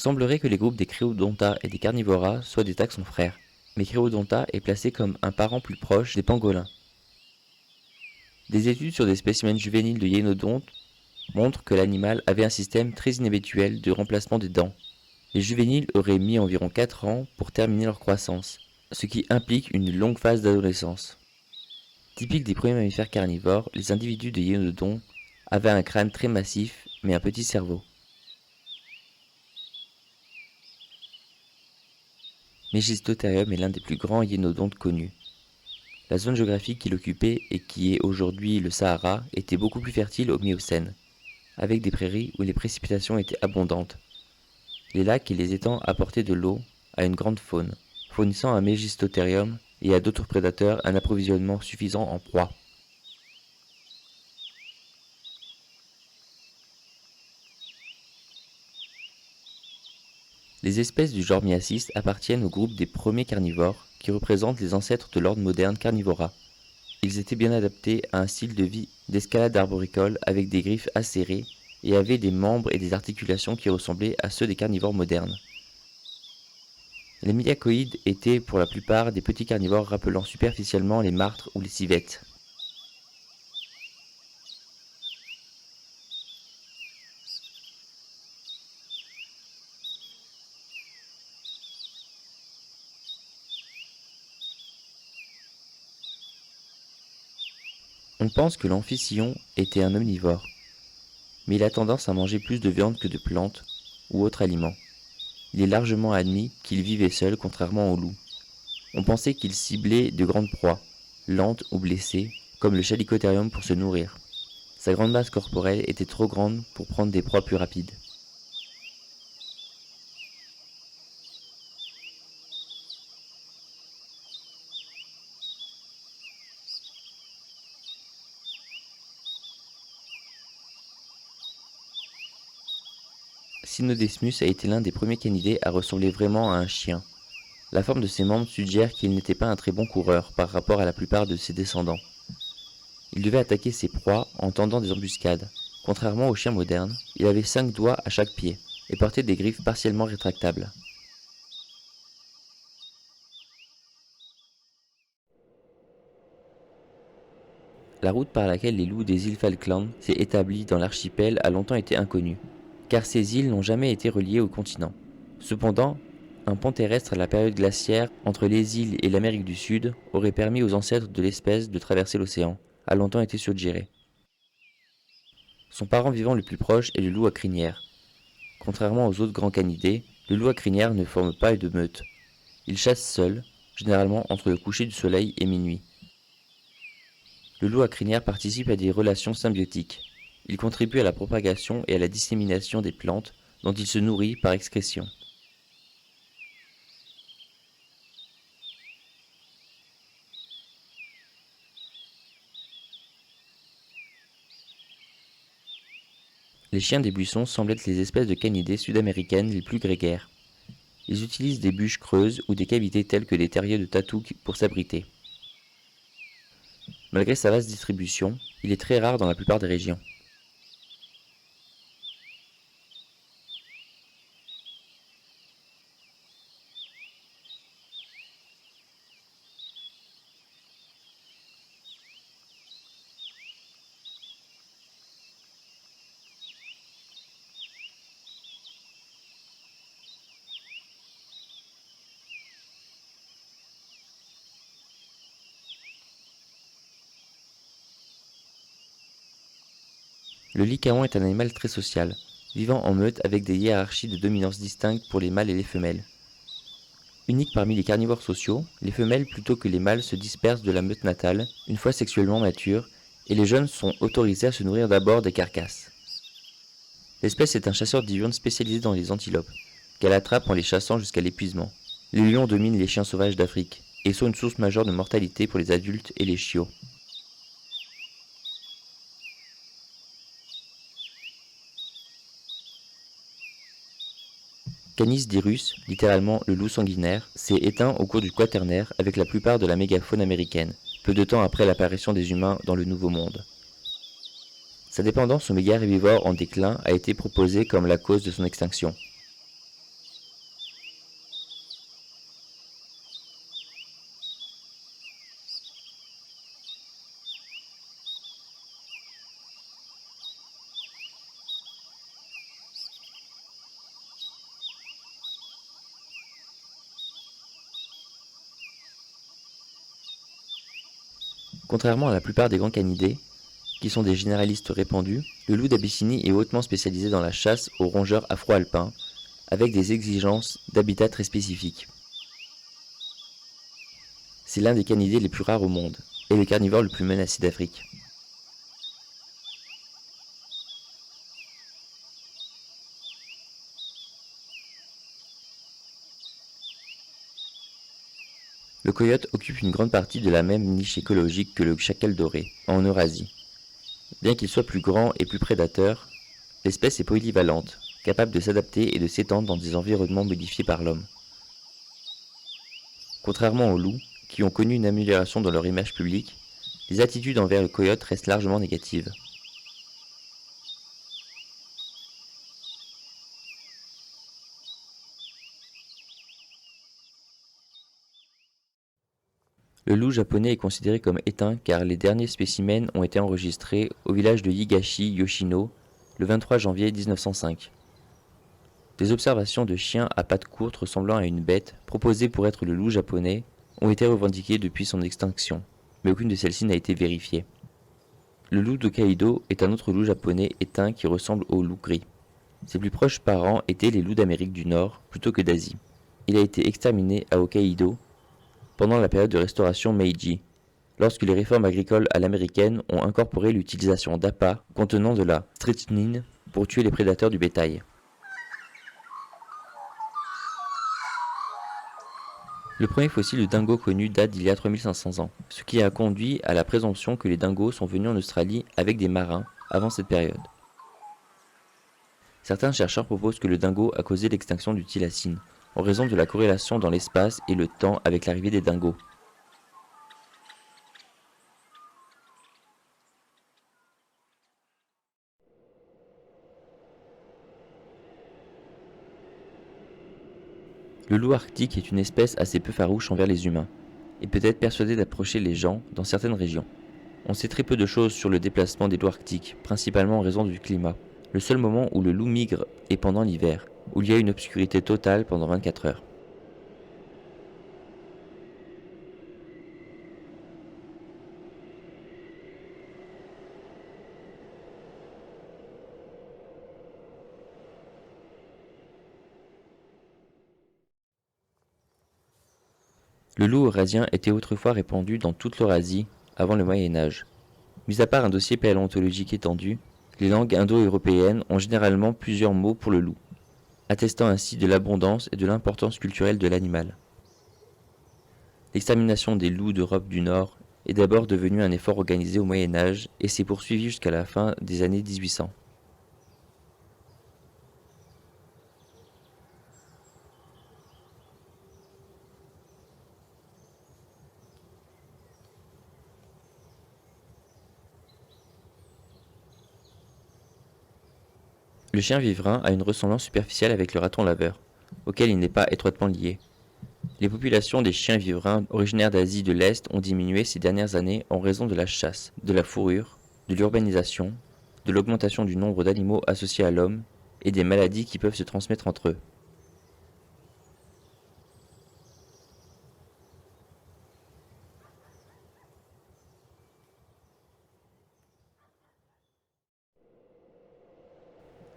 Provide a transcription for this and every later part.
semblerait que les groupes des Creodonta et des Carnivora soient des taxons frères, mais Creodonta est placé comme un parent plus proche des pangolins. Des études sur des spécimens juvéniles de hyénodontes montrent que l'animal avait un système très inhabituel de remplacement des dents. Les juvéniles auraient mis environ 4 ans pour terminer leur croissance, ce qui implique une longue phase d'adolescence. Typique des premiers mammifères carnivores, les individus de hyénodonts avaient un crâne très massif mais un petit cerveau. Megistotherium est l'un des plus grands hyénodontes connus. La zone géographique qu'il occupait et qui est aujourd'hui le Sahara était beaucoup plus fertile au Miocène, avec des prairies où les précipitations étaient abondantes. Les lacs et les étangs apportaient de l'eau à une grande faune, fournissant à Megistotherium et à d'autres prédateurs un approvisionnement suffisant en proie. Les espèces du genre Miacis appartiennent au groupe des premiers carnivores, qui représentent les ancêtres de l'ordre moderne Carnivora. Ils étaient bien adaptés à un style de vie d'escalade arboricole avec des griffes acérées et avaient des membres et des articulations qui ressemblaient à ceux des carnivores modernes. Les mylacoïdes étaient pour la plupart des petits carnivores rappelant superficiellement les martres ou les civettes. On pense que l'amphicyon était un omnivore, mais il a tendance à manger plus de viande que de plantes ou autres aliments. Il est largement admis qu'il vivait seul contrairement au loup. On pensait qu'il ciblait de grandes proies, lentes ou blessées, comme le Chalicotherium pour se nourrir. Sa grande masse corporelle était trop grande pour prendre des proies plus rapides. Cynodesmus a été l'un des premiers canidés à ressembler vraiment à un chien. La forme de ses membres suggère qu'il n'était pas un très bon coureur par rapport à la plupart de ses descendants. Il devait attaquer ses proies en tendant des embuscades. Contrairement aux chiens modernes, il avait 5 doigts à chaque pied et portait des griffes partiellement rétractables. La route par laquelle les loups des îles Falkland s'est établie dans l'archipel a longtemps été inconnue, car ces îles n'ont jamais été reliées au continent. Cependant, un pont terrestre à la période glaciaire entre les îles et l'Amérique du Sud aurait permis aux ancêtres de l'espèce de traverser l'océan, a longtemps été suggéré. Son parent vivant le plus proche est le loup à crinière. Contrairement aux autres grands canidés, le loup à crinière ne forme pas de meute. Il chasse seul, généralement entre le coucher du soleil et minuit. Le loup à crinière participe à des relations symbiotiques. Il contribue à la propagation et à la dissémination des plantes dont il se nourrit par excrétion. Les chiens des buissons semblent être les espèces de canidés sud-américaines les plus grégaires. Ils utilisent des bûches creuses ou des cavités telles que des terriers de Tatouk pour s'abriter. Malgré sa vaste distribution, il est très rare dans la plupart des régions. Le lycaon est un animal très social, vivant en meute avec des hiérarchies de dominance distinctes pour les mâles et les femelles. Uniques parmi les carnivores sociaux, les femelles plutôt que les mâles se dispersent de la meute natale une fois sexuellement matures, et les jeunes sont autorisés à se nourrir d'abord des carcasses. L'espèce est un chasseur diurne spécialisé dans les antilopes, qu'elle attrape en les chassant jusqu'à l'épuisement. Les lions dominent les chiens sauvages d'Afrique, et sont une source majeure de mortalité pour les adultes et les chiots. Canis dirus, littéralement le loup sanguinaire, s'est éteint au cours du Quaternaire avec la plupart de la mégafaune américaine, peu de temps après l'apparition des humains dans le Nouveau Monde. Sa dépendance aux méga-herbivores en déclin a été proposée comme la cause de son extinction. Contrairement à la plupart des grands canidés, qui sont des généralistes répandus, le loup d'Abyssinie est hautement spécialisé dans la chasse aux rongeurs afro-alpins, avec des exigences d'habitat très spécifiques. C'est l'un des canidés les plus rares au monde, et le carnivore le plus menacé d'Afrique. Le coyote occupe une grande partie de la même niche écologique que le chacal doré, en Eurasie. Bien qu'il soit plus grand et plus prédateur, l'espèce est polyvalente, capable de s'adapter et de s'étendre dans des environnements modifiés par l'homme. Contrairement aux loups, qui ont connu une amélioration dans leur image publique, les attitudes envers le coyote restent largement négatives. Le loup japonais est considéré comme éteint car les derniers spécimens ont été enregistrés au village de Higashi Yoshino le 23 janvier 1905. Des observations de chiens à pattes courtes ressemblant à une bête, proposées pour être le loup japonais, ont été revendiquées depuis son extinction, mais aucune de celles-ci n'a été vérifiée. Le loup d'Hokkaido est un autre loup japonais éteint qui ressemble au loup gris. Ses plus proches parents étaient les loups d'Amérique du Nord plutôt que d'Asie. Il a été exterminé à Hokkaido pendant la période de restauration Meiji, lorsque les réformes agricoles à l'américaine ont incorporé l'utilisation d'appâts contenant de la strychnine pour tuer les prédateurs du bétail. Le premier fossile de dingo connu date d'il y a 3500 ans, ce qui a conduit à la présomption que les dingos sont venus en Australie avec des marins avant cette période. Certains chercheurs proposent que le dingo a causé l'extinction du thylacine, en raison de la corrélation dans l'espace et le temps avec l'arrivée des dingos. Le loup arctique est une espèce assez peu farouche envers les humains, et peut être persuadé d'approcher les gens dans certaines régions. On sait très peu de choses sur le déplacement des loups arctiques, principalement en raison du climat. Le seul moment où le loup migre est pendant l'hiver, où il y a une obscurité totale pendant 24 heures. Le loup eurasien était autrefois répandu dans toute l'Eurasie avant le Moyen Âge. Mis à part un dossier paléontologique étendu, les langues indo-européennes ont généralement plusieurs mots pour le loup, attestant ainsi de l'abondance et de l'importance culturelle de l'animal. L'extermination des loups d'Europe du Nord est d'abord devenue un effort organisé au Moyen Âge et s'est poursuivi jusqu'à la fin des années 1800. Le chien vivrin a une ressemblance superficielle avec le raton laveur, auquel il n'est pas étroitement lié. Les populations des chiens vivrins originaires d'Asie de l'Est ont diminué ces dernières années en raison de la chasse, de la fourrure, de l'urbanisation, de l'augmentation du nombre d'animaux associés à l'homme et des maladies qui peuvent se transmettre entre eux.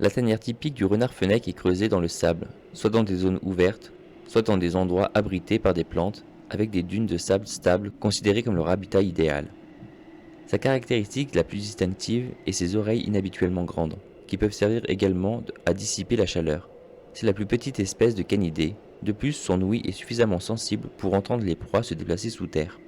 La tanière typique du renard fennec est creusée dans le sable, soit dans des zones ouvertes, soit dans des endroits abrités par des plantes, avec des dunes de sable stable considérées comme leur habitat idéal. Sa caractéristique la plus distinctive est ses oreilles inhabituellement grandes, qui peuvent servir également à dissiper la chaleur. C'est la plus petite espèce de canidés. De plus, son ouïe est suffisamment sensible pour entendre les proies se déplacer sous terre.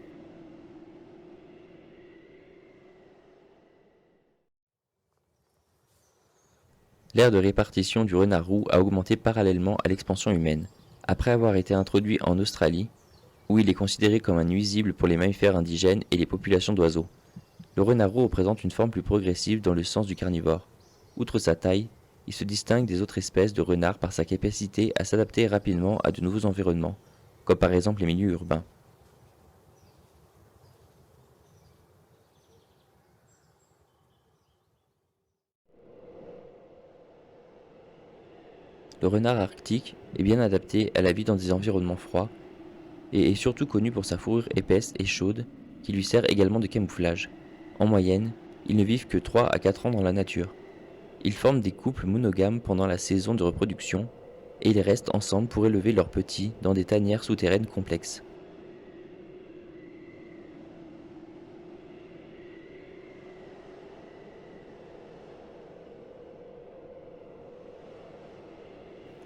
L'aire de répartition du renard roux a augmenté parallèlement à l'expansion humaine. Après avoir été introduit en Australie, où il est considéré comme un nuisible pour les mammifères indigènes et les populations d'oiseaux. Le renard roux représente une forme plus progressive dans le sens du carnivore. Outre sa taille, il se distingue des autres espèces de renards par sa capacité à s'adapter rapidement à de nouveaux environnements, comme par exemple les milieux urbains. Le renard arctique est bien adapté à la vie dans des environnements froids et est surtout connu pour sa fourrure épaisse et chaude qui lui sert également de camouflage. En moyenne, ils ne vivent que 3 à 4 ans dans la nature. Ils forment des couples monogames pendant la saison de reproduction et ils restent ensemble pour élever leurs petits dans des tanières souterraines complexes.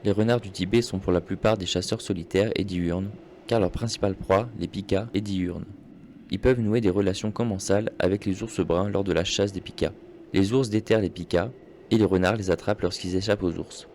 Les renards du Tibet sont pour la plupart des chasseurs solitaires et diurnes, car leur principale proie, les pikas, est diurne. Ils peuvent nouer des relations commensales avec les ours bruns lors de la chasse des pikas. Les ours déterrent les pikas et les renards les attrapent lorsqu'ils échappent aux ours.